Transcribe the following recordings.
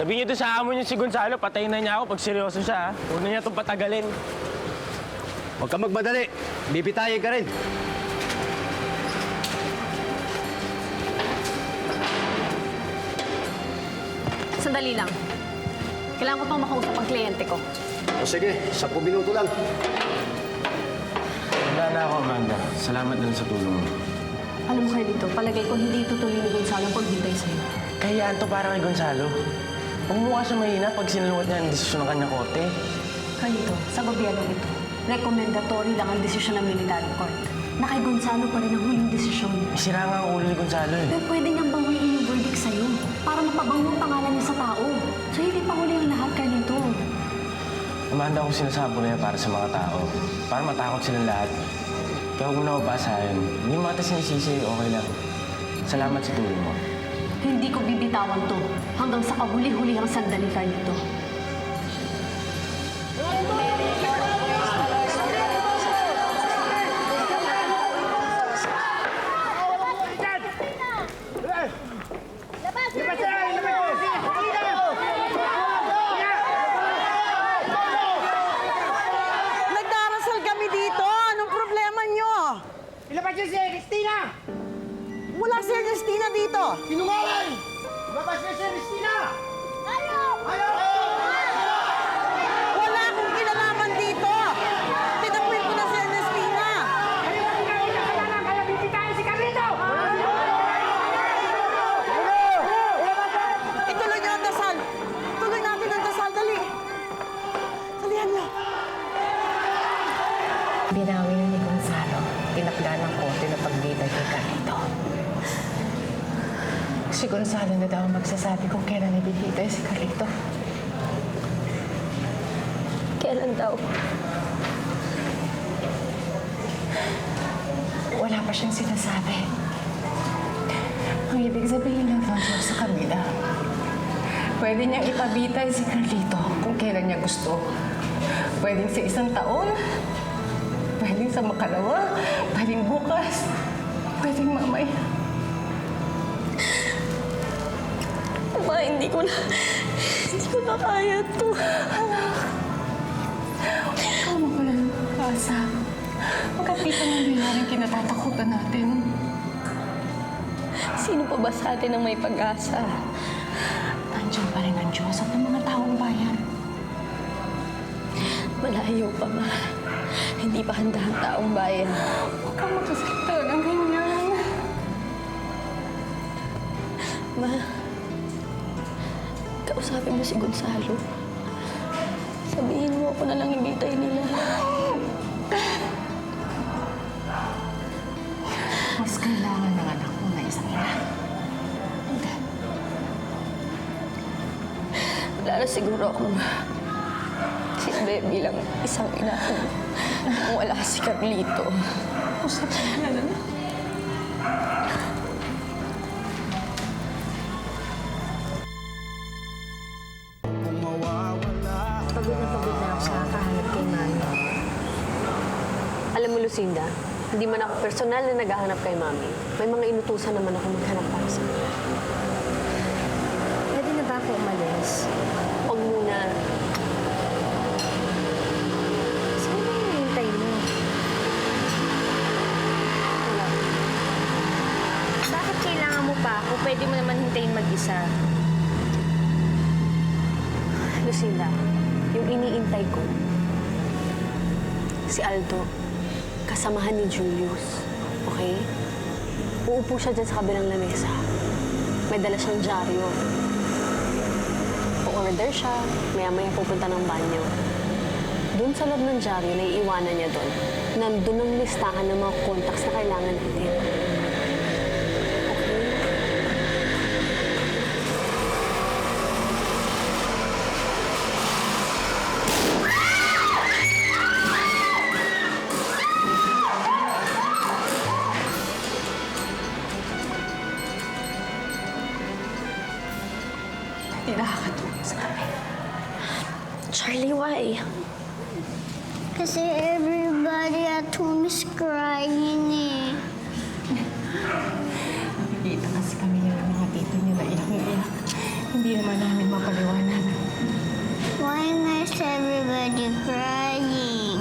Sabihin niyo doon sa amo niyo si Gonzalo, patayin na niya ako pag seryoso siya, ha? Huwag na niya itong patagalin. Huwag ka magmadali. Bibitayin ka rin. Sandali lang. Kailangan ko pang makausap ang kliyente ko. O sige, 10 minuto lang. Wala na ako, Amanda. Salamat din sa tulong mo. Alam mo, Carlito, palagay ko hindi tutuloy ni Gonzalo ang paghintay sa'yo. Kahiyaan to para kay Gonzalo. Huwag mo kasi mahina pag sinalungat niya ang desisyon ng kanyang korte. Carlito, sa gobyerno ito, recommendatory lang ang desisyon ng military court. Na kay Gonzalo pa rin ang huling desisyon. Sira nga ang ulo ni Gonzalo eh. Pero pwede niyang bawiin yung verdict sa'yo para mapabango ang pangalan niya sa tao. So hindi pa huli ang lahat, Carlito. Amanda, ako sinasabi na yan para sa mga tao. Para matakot silang lahat. Kaya huwag mo na mabasahin. Hindi mo ata sinisisi, okay lang. Salamat sa tulong mo. Hindi ko bibitawan to hanggang sa kahuli-hulihang sandali, Carlito. Nagdarasal kami dito. Anong problema nyo? Ilabas niyo si Christina! Wala si Ernestina dito. Sinungaling! Ilabas niyo si Christina! Ayaw! Ayaw! Wala akong kinalaman dito. Tinakwil ko na si Ernestina. Kayo ang gawin na kasalanan, kaya bibitayin si Carlito! Ituloy niyo ang dasal. Tuloy natin ang dasal. Dali. Salihan niyo. Binawi na ni Gonzalo. Tinakda ng korte na pagbitay kay Carlito. Si Gonzalo na daw magsasabi kung kailan ibibitay si Carlito. Kailan daw? Wala pa siyang sinasabi. Ang ibig sabihin lang ng Diyos sa kanila, pwede niyang ipabitay si Carlito kung kailan niya gusto. Pwedeng sa 1 taon, pwedeng sa makalawa, pwedeng bukas, pwedeng mamaya. Ma, hindi ko na kaya to. Ikaw mo pala ng pag-asa. Magkapit ang nangyayaring kinatatakutan natin. Sino pa ba sa atin ang may pag-asa? Nandiyan pa rin ang Diyos at ang mga taong bayan. Malayo pa, Ma. Hindi pa handa ang taong bayan. Huwag kang magsasalita ng ganyan. Ma, kausapin mo si Gonzalo. Sabihin mo ako na lang ibitay nila. Mas kailangan ng anak mo na isang ina. Wala na siguro akong silbi bilang isang ina kung wala si Carlito. Usap sa kanila na. Pagod na ako sa kakahanap kay Mami. Alam mo, Lucinda, hindi man ako personal na naghahanap kay Mami. May mga inutusan naman ako maghanap para sa kanya. Pwede na ba ako umalis? Huwag muna. Saan ba yung hintay mo? Wala. Bakit kailangan mo pa ako? Pwede mo naman hintayin mag-isa. Lucinda, yung iniintay ko, si Aldo, kasamahan ni Julius. Okay? Uupo siya dyan sa kabilang lamesa. May dala siyang dyaryo. O-order siya, maya-maya pupunta ng banyo. Doon sa loob ng dyaryo, naiiwanan niya doon. Nandun ang listahan ng mga contacts na kailangan natin. Okay? Hindi nakakatulong sa amin. Charlie, why? Kasi everybody at home is crying eh. Nakikita kasi kami ng mga tito niya na iyak-iyak. Hindi naman namin mapaliwanag. Why is everybody crying?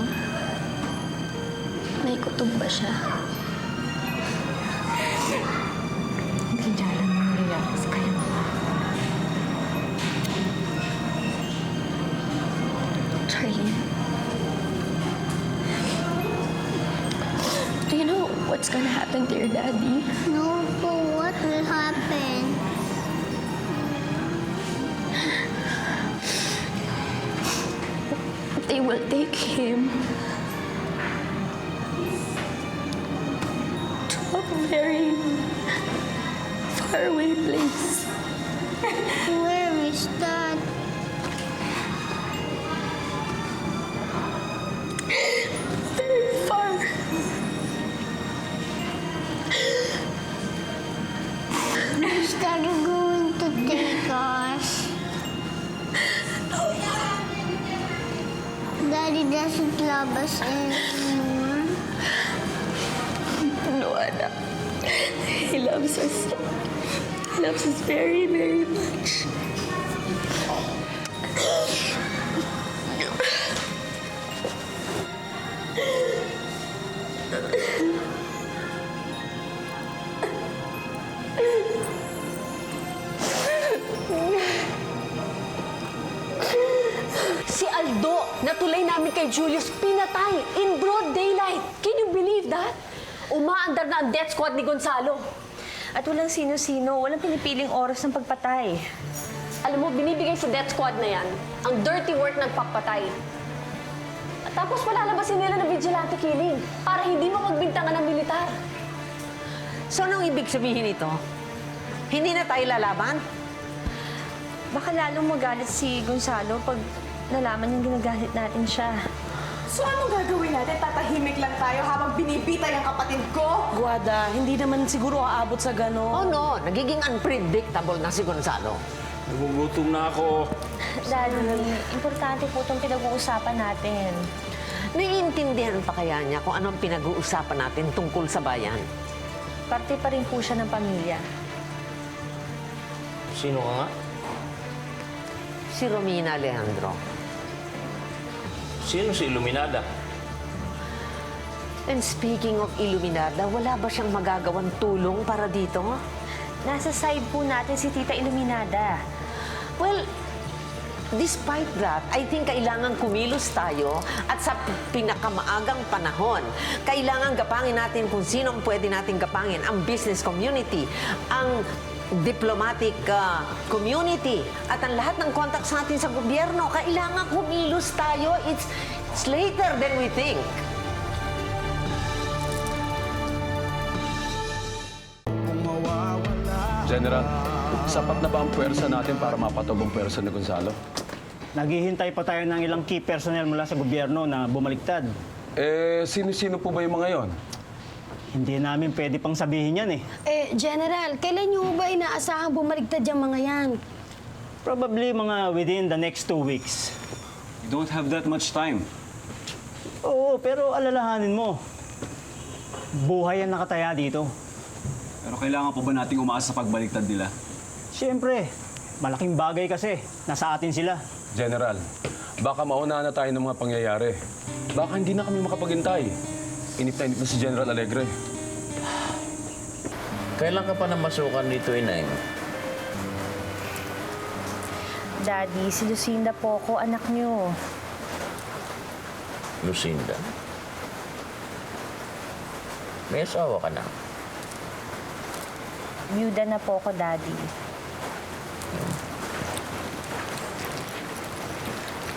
May kutob ba siya? Hindi niya alam ang nangyayari sa kanyang ama. Charlie. Do you know what's gonna happen to your daddy? No, but what will happen? They will take him to a very faraway place. Where is that? Very far. Is Daddy going to take us? Daddy doesn't love us anymore. No, anak. He loves us. He loves us very, very much. Si Aldo, natulay namin kay Julius, pinatay in broad daylight. Can you believe that? Umaandar na ang death squad ni Gonzalo. At walang sino-sino, walang pinipiling oras ng pagpatay. Alam mo, binibigay sa death squad na yan ang dirty work ng pagpatay. At tapos palalabasin nila ng vigilante killing para hindi mo magbintangan ng militar. So, anong ibig sabihin ito? Hindi na tayo lalaban? Baka lalong magalit si Gonzalo pag nalaman niyang ginagalit natin siya. So anong gagawin natin? Tatahimik lang tayo habang binibita yung kapatid ko? Guada, hindi naman siguro aabot sa gano'n. Oh no, nagiging unpredictable na si Gonzalo. Nagugutom na ako. Daddy, importante po itong pinag-uusapan natin. Naiintindihan pa kaya niya kung anong pinag-uusapan natin tungkol sa bayan? Parte pa rin po siya ng pamilya. Sino ka nga? Si Romina Alejandro. Sino si Iluminada? And speaking of Iluminada, wala ba siyang magagawang tulong para dito? Nasa side po natin si Tita Iluminada. Well, despite that, I think kailangan kumilos tayo at sa pinakamaagang panahon, kailangan gapangin natin kung sino ang pwede natin gapangin. Ang business community, ang diplomatic community, at ang lahat ng contacts natin sa gobyerno. Kailangan kumilos tayo. It's later than we think. General, sapat na ba ang puwersa natin para mapatubong puwersa ni Gonzalo? Naghihintay pa tayo ng ilang key personnel mula sa gobyerno na bumaliktad. Sino-sino po ba yung mga yon? Hindi namin pwede pang sabihin yan eh. General, kailan niyo ba inaasahang bumaligtad yung mga yan? Probably mga within the next 2 weeks. You don't have that much time. Oo, pero alalahanin mo. Buhay ang nakataya dito. Pero kailangan po ba nating umaasa sa pagbaliktad nila? Siyempre, malaking bagay kasi. Nasa atin sila. General, baka maunahan na tayo ng mga pangyayari. Baka hindi na kami makapaghintay. Inip na si General Alegre. Kailan ka pa namasukan dito, Inay? Daddy, si Lucinda po ko, anak niyo. Lucinda? May asawa ka na? Byuda na po ko, Daddy.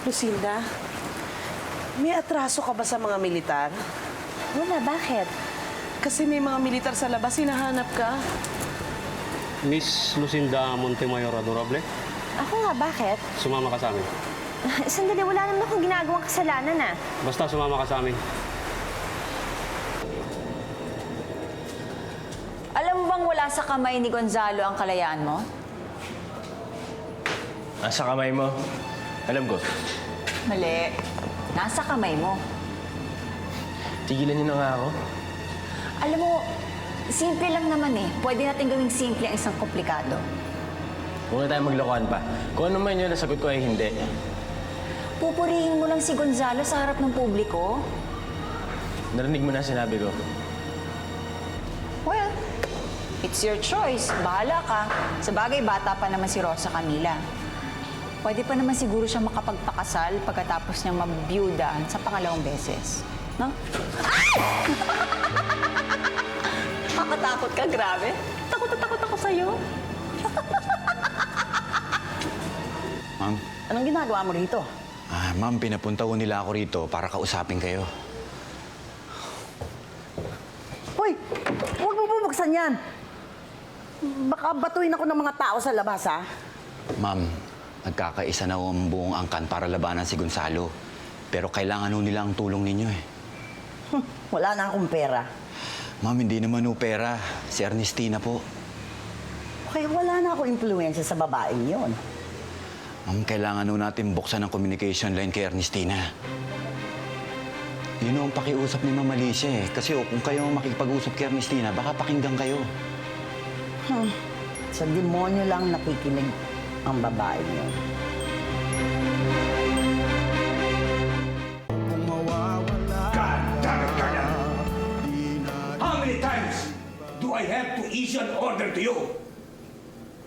Lucinda, may atraso ka ba sa mga militar? Wala, bakit? Kasi may mga militar sa labas, hinahanap ka. Miss Lucinda Montemayor Adorable, Ako nga, bakit? sumama ka sa amin. Sandali, wala naman akong ginagawang kasalanan, ah. Basta sumama ka sa amin. Alam mo bang wala sa kamay ni Gonzalo ang kalayaan mo? Nasa kamay mo. Alam ko. Mali. Nasa kamay mo. Tigilan niyo na nga ako. Alam mo, simple lang naman eh. Pwede natin gawing simple ang isang komplikado. Huwag na tayo maglokohan pa. Kung ano man yun, nasagot ko ay hindi. Pupurihin mo lang si Gonzalo sa harap ng publiko? Narinig mo na sinabi ko. Well, it's your choice. Bahala ka. Sa bagay, bata pa naman si Rosa Camila. Pwede pa naman siguro siya makapagpakasal pagkatapos niyang mabiyuda sa pangalawang beses. No? Makatakot ka, grabe. Takot na takot ako sa'yo. Ma'am? Anong ginagawa mo rito? Ma'am, pinapunta ko nila ako rito para kausapin kayo. Hoy! Huwag mo bubuksan yan! Baka batuin ako ng mga tao sa labas, ha? Ma'am, nagkakaisa na ang buong angkan para labanan si Gonzalo. Pero kailangan ho nila ang tulong ninyo eh. Wala na akong pera. Ma'am, hindi naman ho pera. Si Ernestina po. Kaya wala na akong impluensya sa babaeng yon. Ma'am, kailangan ho natin buksan ang communication line kay Ernestina. Yun ho ang pakiusap ni Mama Alicia eh. Kasi kung kayo ang makikipag-usap kay Ernestina, baka pakinggan kayo. Sa demonyo lang nakikinig ang babaeng yon. How many times do I have to issue an order to you?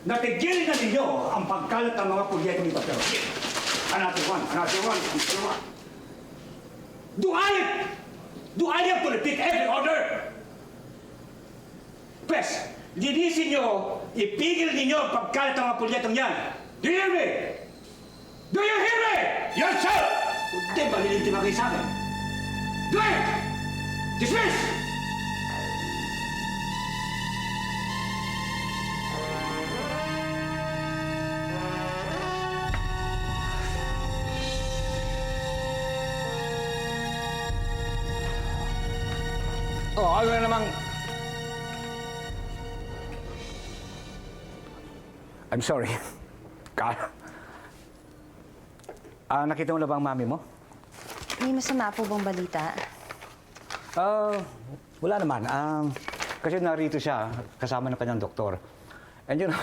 Natigil na ninyo ang pagkalat ng mga proyekto ni Dr. Roque. Another one, another one, another one. Do I have to repeat every order? Pwes, linisin nyo, ipigil ninyo ang pagkalat ng mga proyektong yan. Do you hear me? Do you hear me? Yes, sir! Hindi ba nilitima kayo sa akin? Do it! Dismiss! Oh, ano na namang... I'm sorry. Carl. Nakita mo na ba ang mami mo? May masama po bang balita? Wala naman. Kasi narito siya, kasama ng kanyang doktor. And you know,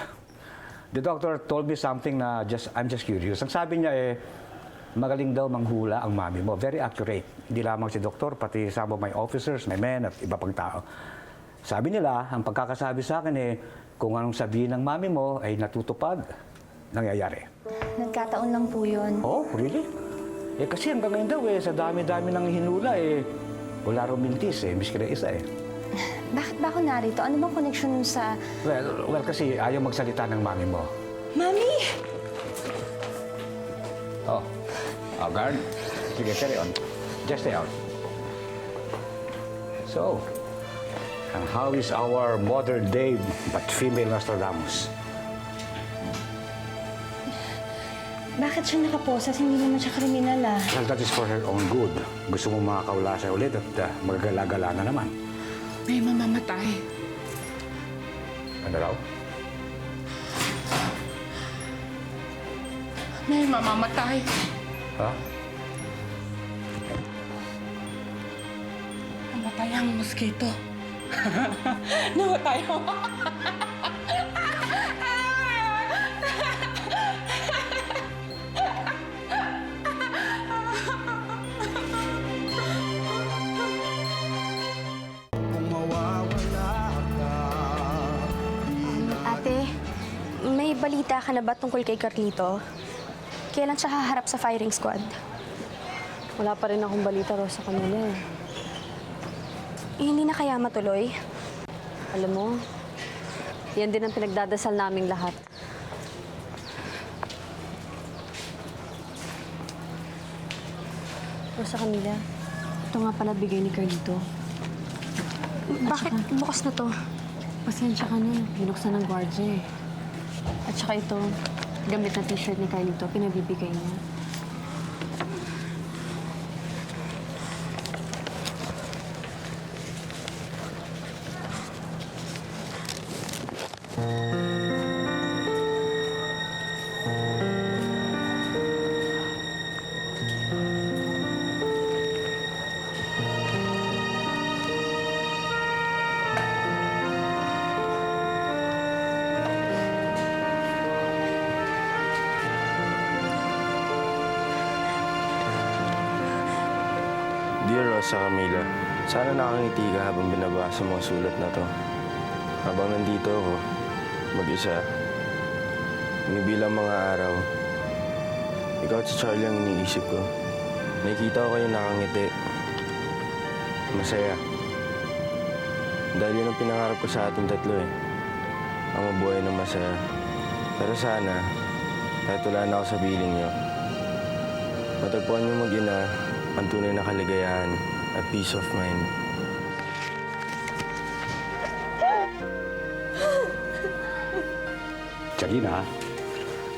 the doctor told me something na I'm just curious. Ang sabi niya magaling daw manghula ang mami mo. Very accurate. Hindi lamang si doktor, pati some of my officers, my men, at iba pang tao. Sabi nila, ang pagkakasabi sa akin kung anong sabihin ng mami mo ay natutupad, nangyayari. Nagkataon lang po yun. Oh, really? Kasi hanggang ngayon daw sa dami-dami ng hinula wala raw mintis miski na isa Bakit ba ako narito? Ano bang connection sa... Well, kasi ayaw magsalita ng mami mo. Mami! Oh, guard. Sige, carry on. Just stay out. So, and how is our modern-day but female Nostradamus? Bakit siya nakaposas? Hindi naman siya kriminal, Well, that is for her own good. Gusto mo makakaula siya ulit at magagala-gala na naman. May mamamatay. Ano raw? May mamamatay. Ha? Namatay ang mosquito. Namatay ang... Ate, may balita ka na ba tungkol kay Carlito? Kailan siya haharap sa firing squad? Wala pa rin akong balita, Rosa Camila. Hindi na kaya matuloy? Alam mo, yan din ang pinagdadasal naming lahat. Rosa Camila, ito nga pala bigay ni Carlito. Bakit bukas na to? Pasensya ka na. Binuksan ng gwardiya At saka ito, gamit na t-shirt ni Carlito, pinabibigay niya. Dear Rosa Camila, sana nakangiti ka habang binabasa mo ang sulat na to. Habang nandito ako, mag-isa, bilang mga araw, ikaw at si Charlie ang iniisip ko. Nakikita ko kayo nakangiti. Masaya. Dahil yun ang pinangarap ko sa ating tatlo eh. Ang mabuhay ng masaya. Pero sana, kahit wala na ako sa piling niyo, matagpuan niyo mag-ina ang tunay na kaligayahan at peace of mind. Janina,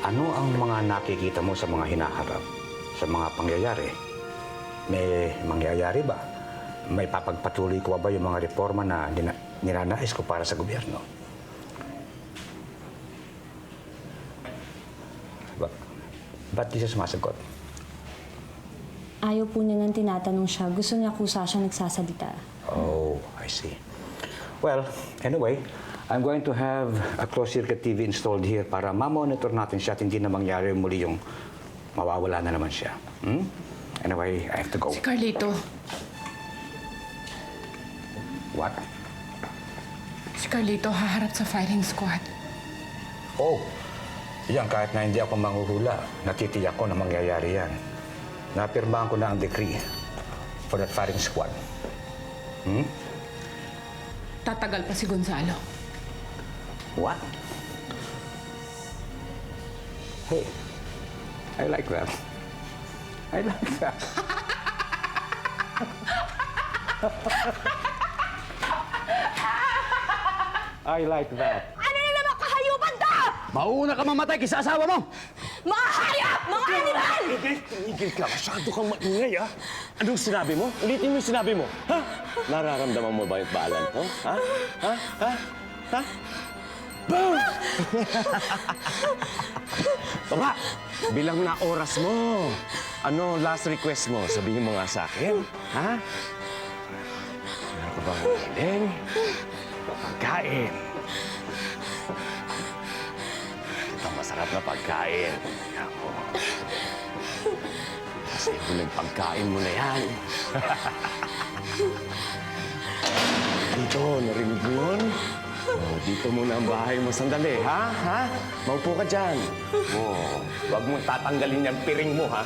ano ang mga nakikita mo sa mga hinaharap, sa mga pangyayari? May mangyayari ba? May papagpatuloy ko ba yung mga reforma na ninanais ko para sa gobyerno? Ba't di siya sumasagot? Ayaw po niya nang tinatanong siya. Gusto niya kusa siya nagsasalita. Oh, I see. Well, anyway, I'm going to have a closed-circuit TV installed here para ma-monitor natin siya at hindi na mangyari muli yung mawawala na naman siya. Hmm? Anyway, I have to go. Si Carlito. What? Si Carlito haharap sa firing squad. Oh, yan kahit na hindi ako manghuhula, natitiyak ko na mangyayari yan. Napirmahan ko na ang decree for that firing squad. Hmm? Tatagal pa si Gonzalo. What? Hey, I like that. I like that. I like that. Ano na naman kahayupan to? Mauna ka mamatay kaysa asawa mo! Mga hayop! Mga animal! Tigil ka, masyado kang maingay, ha? Anong sinabi mo? Ulitin mo yung sinabi mo, ha? Nararamdaman mo ba yung balan to? Ha? Ha? Ha? Ha? Boom! Baba, bilang na oras mo. Ano last request mo? Sabihin mo nga sa akin, ha? Meron ka bang hiling? Pagkain. Ito masarap na pagkain. Ako. Kasi huling pagkain mo na yan. Dito, narinig mo yun? Oh, dito muna ang bahay mo. Sandali, ha? Ha? Maupo ka dyan. Oh, huwag mong tatanggalin yung piring mo, ha?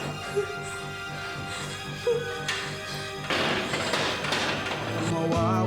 Mawawala